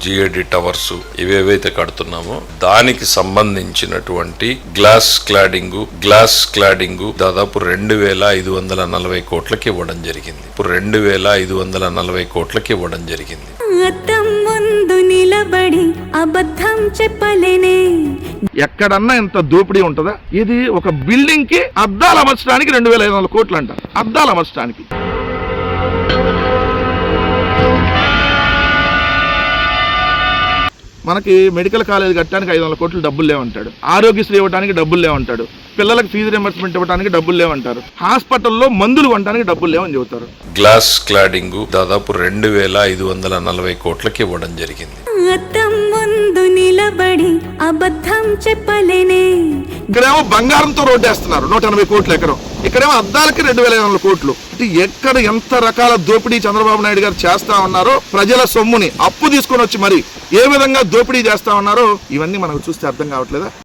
GAD towers ఇవేవైతే కడుతున్నామో దానికి సంబంధించినటువంటి glass cladding దాదాపు 2540 కోట్లకి ఇవ్వడం జరిగింది. ఇప్పుడు 2540 కోట్లకి ఇవ్వడం జరిగింది. అబద్ధం చెప్పలేనే. ఎక్కడన్నా ఇంత దోపిడీ ఉంటుందా? ఇది ఒక బిల్డింగ్ కి అద్దాలు అమర్చడానికి 2500 కోట్లు అంట. అద్దాలు అమర్చడానికి మనకి మెడికల్ కాలేజ్ కట్టడానికి 500 కోట్లు డబ్బులు లేవంటాడు. ఆరోగ్యశ్రీ ఇవ్వడానికి డబ్బులు లేవంటాడు. పిల్లలకు ఫీజు రింబర్స్మెంట్ ఇవ్వడానికి డబ్బులు లేవంటారు. హాస్పిటల్లో మందులు కొనడానికి డబ్బులు లేవని చెబుతారు. గ్లాస్ క్లాడింగ్ దాదాపు 2540 కోట్లకి ఇవ్వడం జరిగింది. అబద్ధం చెప్పలేనే. ఇక్కడేమో బంగారంతో రోడ్డు వేస్తున్నారు 180 కోట్లు ఎకరం. ఇక్కడేమో అద్దాలకి 2500 కోట్లు. ఎక్కడ ఎంత రకాల దోపిడీ చంద్రబాబు నాయుడు గారు చేస్తా ఉన్నారో, ప్రజల సొమ్ముని అప్పు తీసుకొని వచ్చి మరి ఏ విధంగా దోపిడీ చేస్తా ఉన్నారో ఇవన్నీ మనకు చూస్తే అర్థం కావట్లేదా?